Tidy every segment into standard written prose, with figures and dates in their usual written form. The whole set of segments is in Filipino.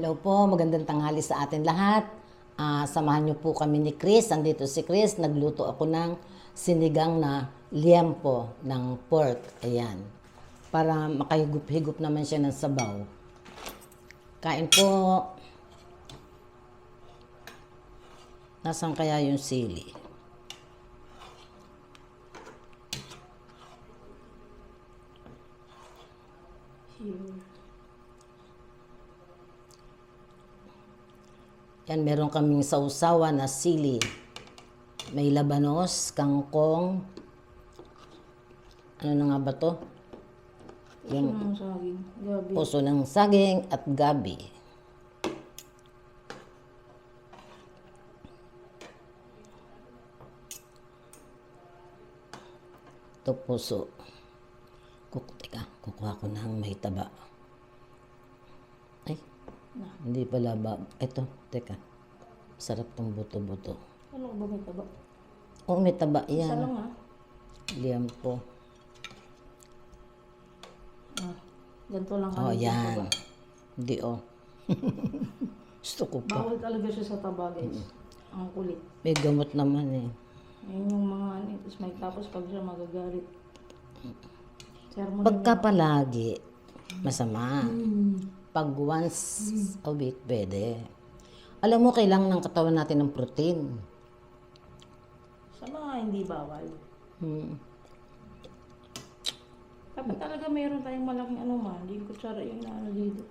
Hello po, magandang tanghali sa atin lahat. Samahan niyo po kami ni Chris. Andito si Chris. Nagluto ako ng sinigang na liempo ng pork. Ayan. Para makahigup-higup naman siya ng sabaw. Kain po. Nasaan kaya yung sili? Yan, meron kaming sausawa na sili. May labanos, kangkong. Ano na nga ba to? Yung Saging, gabi. puso ng saging at gabi. Ito puso. Teka, kukuha ko ng may taba. Ay, hindi pala ba? Ito, teka. Sarap tong buto-buto. Ano ba may taba? Oo, may taba Isa yan. lang Liempo. Ganito lang Oh, kami. yan. Hindi, oh. Gusto ko pa. Bawal talaga siya sa taba, guys. Ang kulit. May gamot naman eh. Ayun yung mga ano. Tapos pag siya magagalit. Sermon Pagka palagi, masama. Pag once a week, pwede. Alam mo, kailangan ng katawan natin ng protein. sa mga hindi bawal. Hmm. Dapat talaga mayroon tayong malaking ano man. Hindi ko tsara yung ano dito.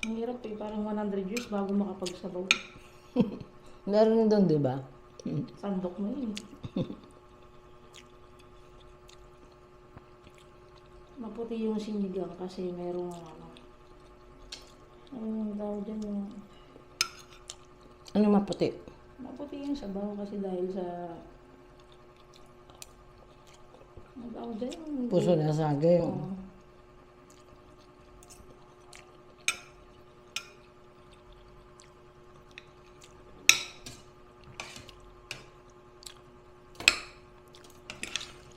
Ang hirap eh. Parang 100 years bago makapagsabaw. Meron doon, di ba? Sandok mo yun. Maputi yung sinigang kasi merong ano. Ano tawag dyan yung... Ano maputi? Maputi yung sabaw kasi dahil sa... Ano tawag dyan? Puso na saging. Oo.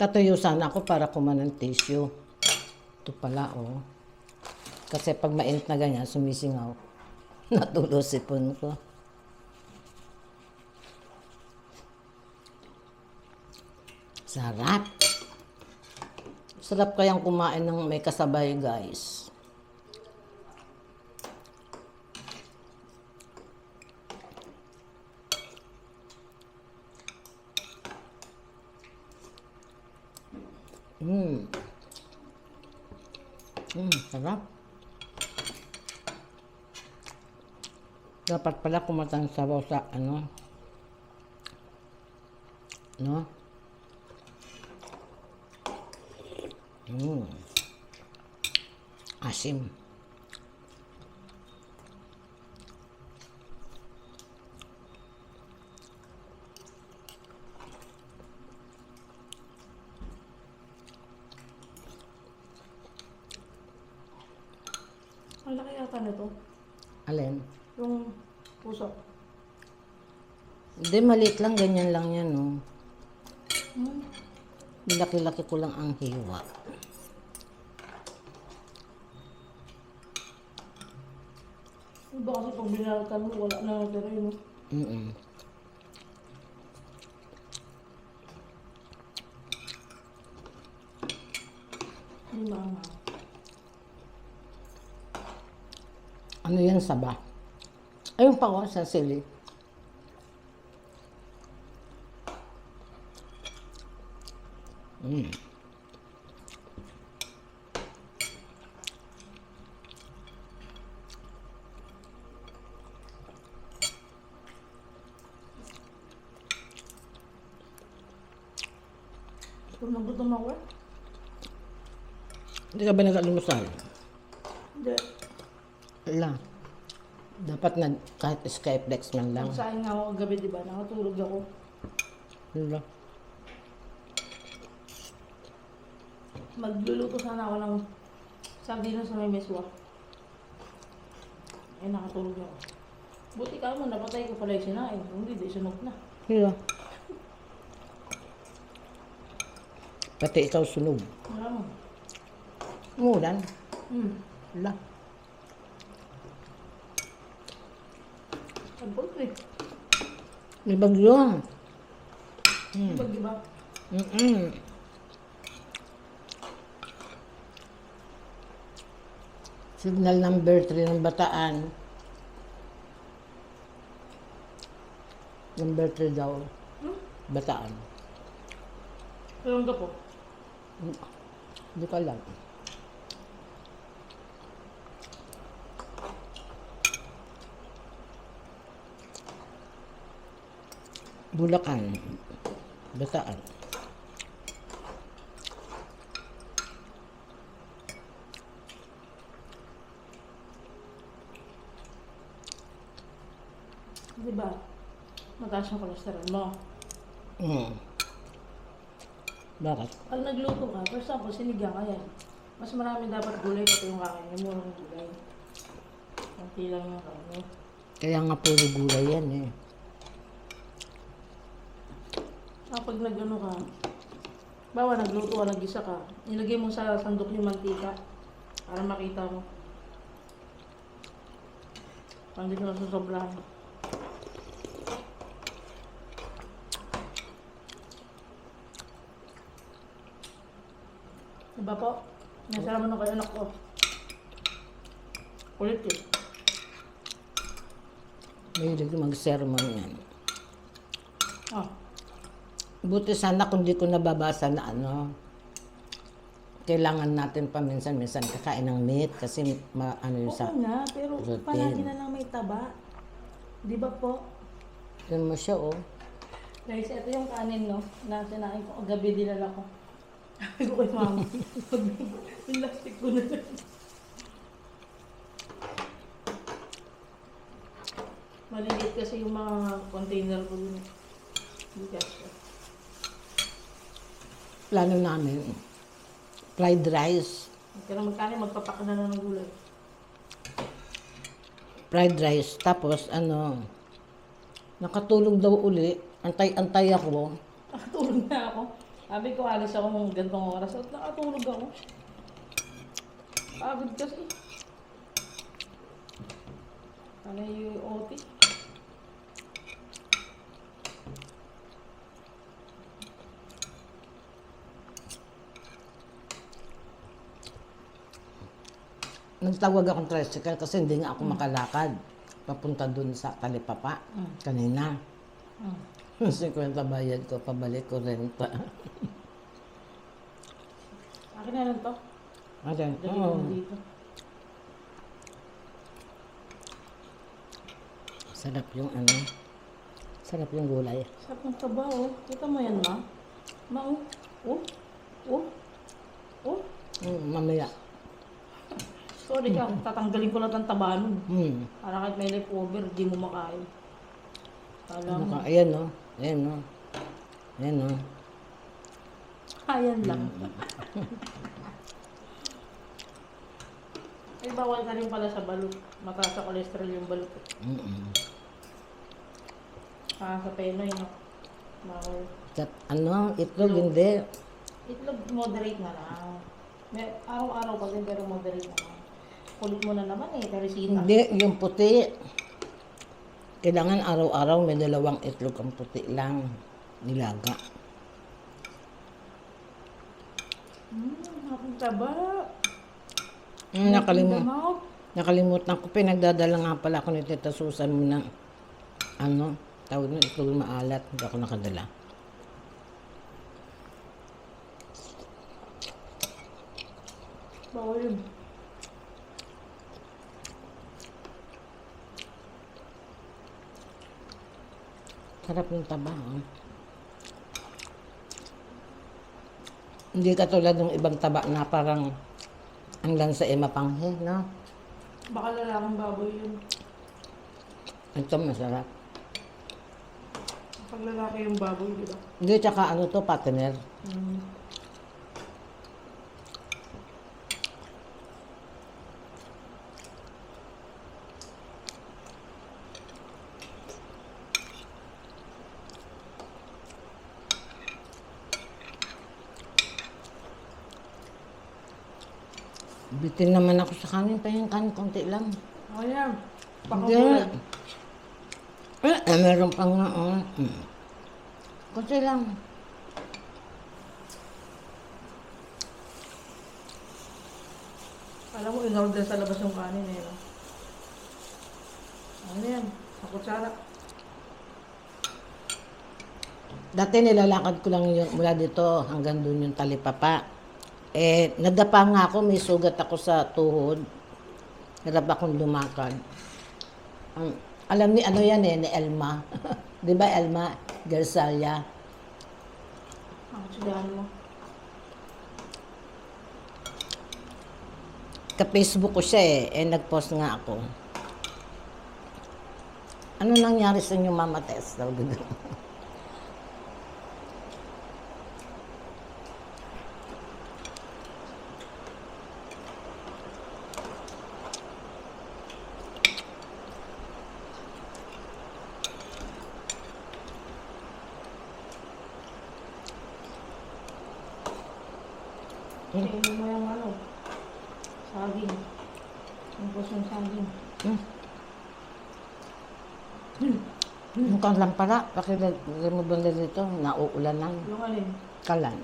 Tatuyo sana ako para kumain ng tissue. Ito pala, oh. Kasi pag mainit na ganyan, sumisingaw. Natulo sipon ko. Sarap. Sarap kayang kumain ng may kasabay, guys. Sarap. Dapat pala kumatang sabaw sa ano. No? Asim. Ang laki yata nito. Alin? Yung puso. Hindi, maliit lang. Ganyan lang yan, no? Hmm. Laki-laki ko lang ang hiwa. Iba kasi pag binalatan mo, wala na natira yun. Hindi maangang. Ano yan, saba? Ayun pa ko, sa sili. Gutom na gutom ako eh. Hindi ka ba nag-almusal? Hindi. Wala. Dapat na kahit Skyflex man lang. Nagsaing nga ako kagabi, di ba? Nakatulog ako. Wala. Magluluto sana ako ng sardinas sa may meswa. Eh, nakatulog ako. Buti ka mo, napatay ko pala yung sinain. Hindi, di sunog na. Wala. Pati ikaw sunog. Wala mo. Umulan. Hmm. Wala. Sampol ko eh. May bagyo. Pag diba? Signal number 3 ng Bataan. Number 3 daw. Bataan. Ewan ka po. Hindi ko alam. Bulacan. Bataan. Diba? Mataas ang cholesterol mo. Bakit? Pag nagluto ka, for example, sinigang ka yan. Mas marami dapat gulay pati yung kain. Yung murang gulay. Kunti lang yung kain. Kaya nga puro gulay yan eh. Kapag nag-ano ka, bawa nagluto ka, nag-isa ka, nilagay mo sa sandok yung mantika para makita mo. Pag hindi ko nasusobrahan. Diba po? Nasama na kayo anak ko. Kulit eh. Mahilig mag-sermon yan. Ah, Buti sana kung di ko nababasa na ano, kailangan natin paminsan-minsan kakain ng meat kasi ano yung sa... oo nga, pero routine. palagi na lang may taba. Di ba po? Yun mo siya oh. Guys, ito yung kanin, no? Na sinain ko. Gabi dinala ko. Sabi ko kay mama. Plastic ko na lang. Maliliit kasi yung mga container ko dun. Hindi kasi. Plano namin, fried rice. Pero magkano magpapak na lang ng gulay. Fried rice. Tapos ano, nakatulog daw uli. Antay-antay ako. Nakatulog na ako. Sabi ko, alis ako ng gantong oras at nakatulog ako. Pagod kasi. Ano yung OT? Nagtawag akong tricycle kasi hindi nga ako makalakad. Papunta dun sa Talipapa kanina. 50 bayad ko, pabalik ko renta. Akin na lang to. Okay. Dali ko na dito. Sarap yung ano. Sarap yung gulay. Sarap ng taba, oh. Kita mo yan, ma? Ma, oh. Oh. Oh. Oh. Mamaya. Sorry ka, tatanggalin ko lang ng taba nun. Para kahit may leftover, di mo makain. Kala Ano mo, ka? Ayan no. Ayan no. Ayan no. ayan lang. Ay, bawal ka rin pala sa balut. Mataas sa cholesterol yung balut. Sa Penoy, no? Bawal. Ano? Itlog hindi. Itlog, moderate na lang. Araw-araw pa din, pero moderate na lang. Kulit mo na naman eh, Teresita. Hindi, yung puti. Kailangan araw-araw may 2 itlog ang puti lang. Nilaga. Ang taba. Nakalimutan ko. Pinagdadala nga pala ako ni Tita Susan mo ng ano, tawag na itlog maalat. Hindi ako nakadala. Bawal yun. Sarap ng taba. Oh. Hindi katulad ng ibang taba na parang ang lansa ay mapanghe, no? Baka lalaking baboy yun. Ito masarap. Pag lalaki yung baboy, di ba? Hindi, tsaka ano to, partner. Bitin naman ako sa kanin, pa yung kanin, konti lang. Ayan. Hindi. Meron pa nga, oh. Kunti lang. Alam mo, in-order sa labas yung kanin eh. No? Ano yan? Sa kutsara. Dati nilalakad ko lang yun mula dito hanggang doon yung talipapa. Eh, nadapa nga ako, may sugat ako sa tuhod. Hirap akong lumakad. Alam ni ano yan eh, ni Elma. Di ba Elma Garzalia? Ang kutsarahan mo. Ka-Facebook ko siya eh, nag-post nga ako. Ano nangyari sa inyo, Mama Tess? Kainin mo yung ano, saging. Yung pusong saging. Mukhang lang pala, pakilagay mo ba dito, nauulanan, Yung alin? kalan.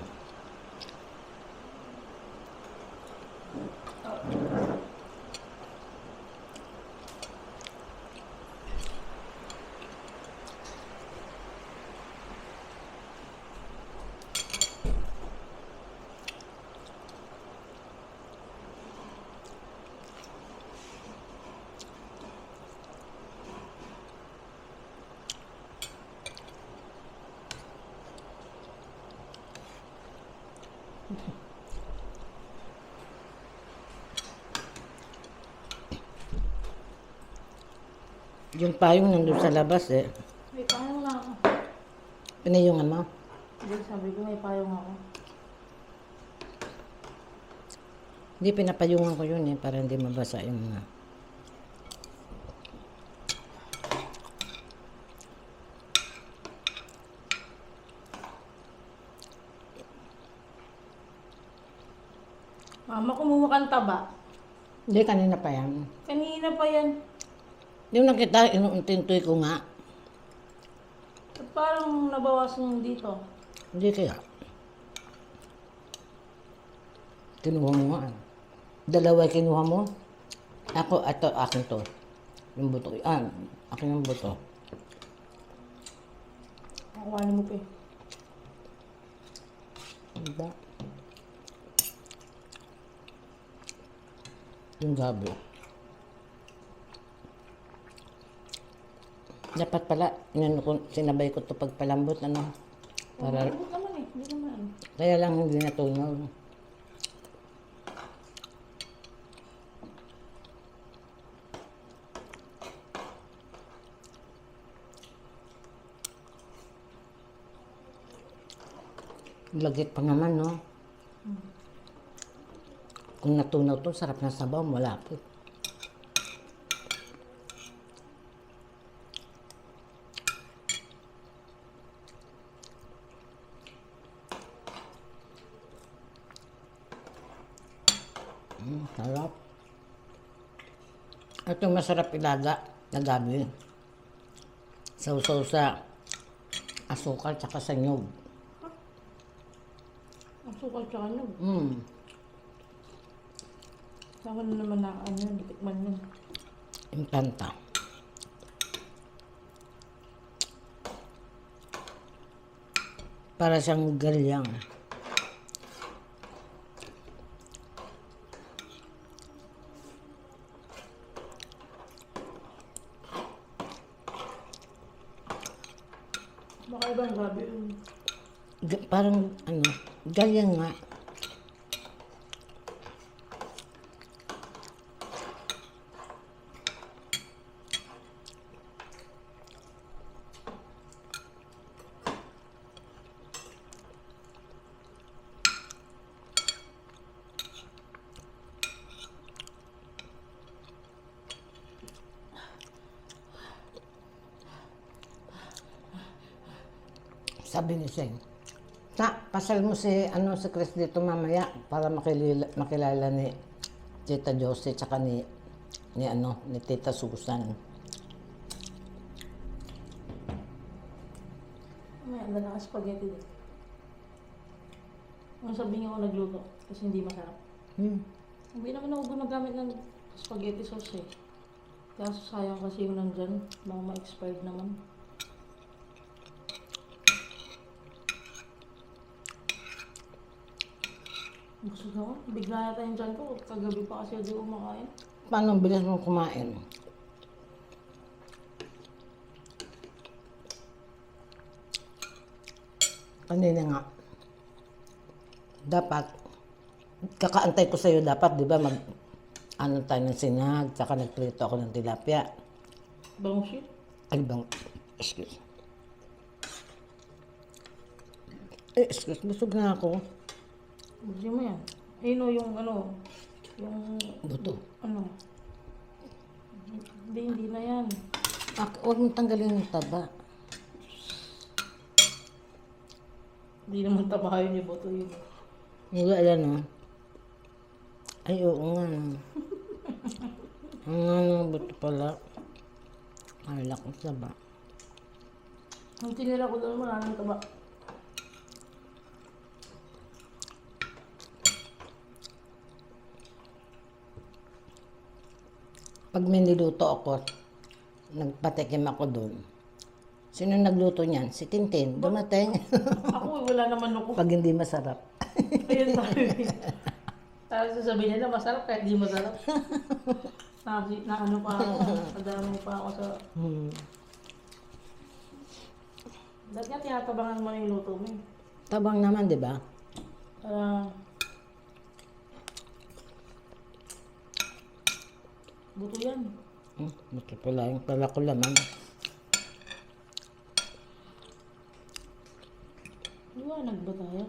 Yung payong nandun sa labas eh. May payong na ako. Pinayungan mo? Hindi, sabi ko may payong ako. Hindi, pinapayungan ko yun eh, para hindi mabasa yung mga... Mama, kumuha kang taba. Hindi, kanina pa yan. Kanina pa yan. Yung nakita, inuuntintoy ko nga. At parang nabawasan yung dito. Hindi kaya. Kinuha mo nga. Dalawa kinuha mo. Ako, ito, akin to. Yung buto. Akin yung buto. Nakuhanin mo pa eh. Diba? Yung gabi. Dapat pala, sinabay ko to pagpalambot, ano? Para, Malambot naman eh. Hindi naman. kaya lang hindi natunaw. Lagit pa naman, no? Kung natunaw to, sarap na sabaw, malapot. Sarap. Ito masarap ilaga na gabi. Sausaw sa asukal tsaka sa nyug. Ang sukal tsaka nyug. Saka na naman na ano yun. Tikman yun. Impanta. Para siyang galyang. Baka ibang gabi yun. Parang ano, galyang nga. Sabi ni Seng, pasal mo si Chris dito mamaya para makilala ni Tita Josie tsaka ni Tita Susan. May anda na spaghetti din. Ang sabi niya ako nagluto kasi hindi masarap. Hindi naman ako gumagamit ng spaghetti sauce eh. Kaso sayang kasi yung nandyan. Baka ma-expired naman. Gusto ko. Bigla yata yung dyan ko. Kagabi pa kasi hindi kumakain. Paano ang bilis mo kumain? Kanina nga. Dapat, kakaantay ko sa'yo dapat, di ba, ano tayo ng sinag, tsaka nagprito ako ng tilapia. Bang shit. Ay, bang, excuse. Excuse, busog na ako. Gusto mo yan. Ayun o yung ano. Yung Buto. ano. Hindi na yan. Huwag mong tanggalin yung taba. Hindi naman tabahayo ni Boto yun. Hindi, ayan o. Ay, oo nga. No. Ang ano, buto pala. Ay, lakot taba. Ang tinira ko doon wala nang taba. Pag may niluto ako, nagpatikim ako doon. Sino nagluto niyan? Si Tintin. Dumating. Ako wala naman ako. Pag hindi masarap. Ayun tayo. Tapos sasabihin nila masarap kahit di masarap. Na ano pa ako. Nadami pa ako sa... Dati nga tinatabangan mo yung luto mo eh. Tabang naman, di ba? Para... Buto yan. Buto pala. Yung pala ko laman. Liwanag ba tayo?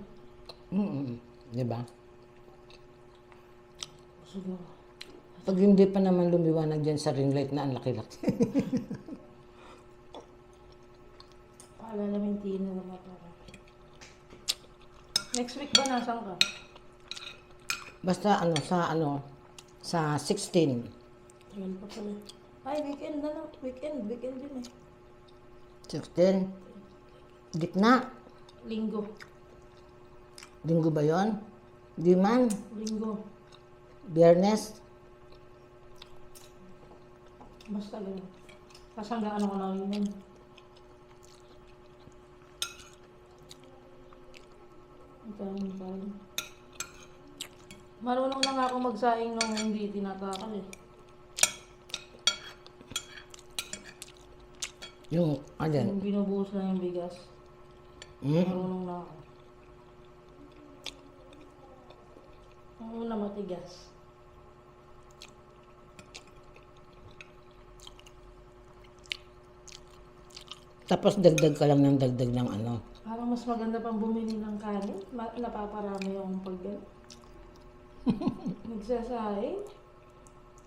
Di ba? Siguro. Pag hindi pa naman lumiwanag dyan sa ring light na ang laki-laki. Paalala mo yung tina na mata. Next week ba nasan ka? Basta sa 16. Yun pa pala. Ay, weekend na lang. Weekend din eh. 16. Gitna. Linggo. Linggo ba yun? Di man. Linggo. Biyernes. Basta ganun. Tapos hanggang ano ko na yun. Ito. Marunong na nga ako magsaing nung hindi tinatakal eh. Yung, alin? Yung binubuhos na yung bigas. Marunong na ako. Ang una matigas. Tapos dagdag ka lang ng dagdag ng ano. Parang mas maganda pang bumili ng kanin. Napaparami yung nagsasaing.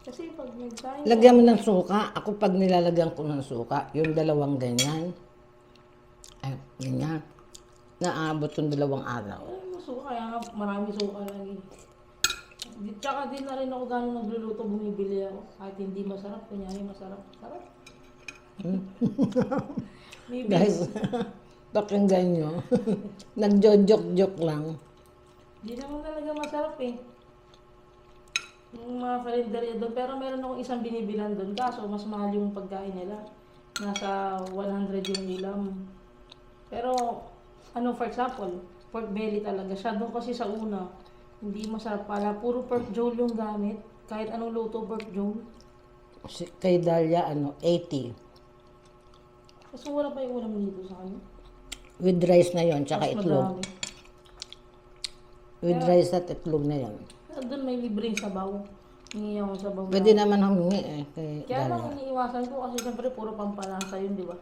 Kasi pag nagsaing... Lagyan mo ng suka. Ako pag nilalagyan ko ng suka, yung dalawang ganyan. Ay, ganyan. Naabot yung 2 araw. Ay, masuka. Kaya nga marami suka lagi. Tsaka din na rin ako gano'ng nagluluto, bumibili ako. Kahit hindi masarap, kunyari masarap. Sarap. Maybe. Guys, pakinggan nyo. Nagjo-joke-joke lang. Hindi naman talaga masarap eh. Yung mga kalendarya doon. Pero meron akong isang binibilan doon. Kaso mas mahal yung pagkain nila. Nasa 100 yung ulam. Pero, for example, pork belly talaga. Siya doon kasi sa una, hindi masarap pala. Puro pork jole yung gamit. Kahit anong luto pork jole. Kay Dalia, 80. Kasi wala pa yung ulam dito sa kanya. With rice na yon, tsaka Mas itlog. madami. With rice at itlog na yon. Pero doon may libreng sabaw. Hingi ako ng sabaw. Pwede naman humingi kay Kaya Dalia. lang iniiwasan ko kasi siyempre puro pampalasa yun, di ba?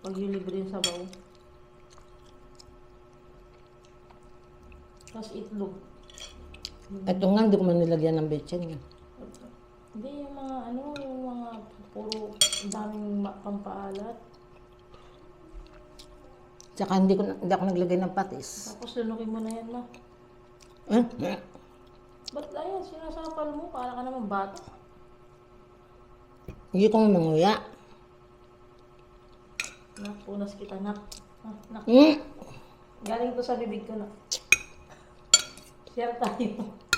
Pag yung libreng sabaw. Tapos itlog. Ito nga, hindi ko man nilagyan ng betchin. Hindi, yung mga puro daming pampaalat. Tsaka hindi ako naglagay ng patis. Tapos lunukin mo na yan na. Ba't ayan, sinasapal mo? Para ka naman bata. Hindi ko manguya. Nak, punas kita, nak. Nak, Mm. galing to sa bibig ko na. Share tayo.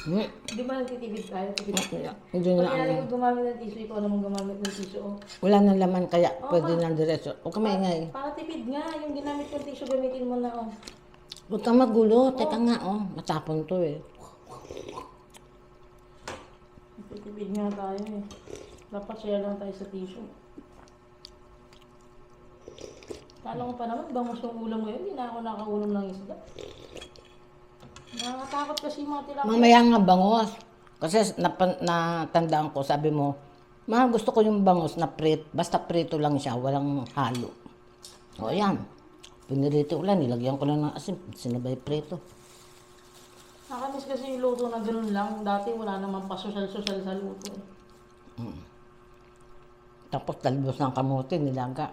Mm. Di ba nagtitipid tayo? Tipid tayo. Hindi na Pag ano. ko gumamit ng tissue, ikaw naman gumamit ng tissue. Oh. Wala nang laman kaya Oo, pwede ma. nang diretso. Huwag ka maingay. Para tipid nga, yung ginamit kong tissue, gamitin mo na. Oh. Huwag kang magulo. Teka nga, oh. Matapon to eh. Tipid nga tayo eh. Dapat share lang tayo sa tissue. Kala ko pa naman, bangus yung ulam ngayon, hindi na ako nakaulam ng isda. Nakakatakot kasi yung mga tilapia. Mamaya nga bangos. Kasi natandaan ko, sabi mo, ma, gusto ko yung bangos na basta prito lang siya, walang halo. O yan. Pinirito ko lang, nilagyan ko lang ng asin, sinabay prito. Nakamiss kasi yung luto na ganun lang. Dati wala naman pa social-social sa luto. Tapos talbos ng kamote, nilaga.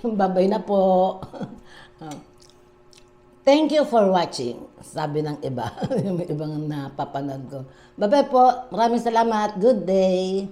Babay na po. Thank you for watching, sabi ng iba. Yung ibang napapanood ko. Babay po, maraming salamat. Good day.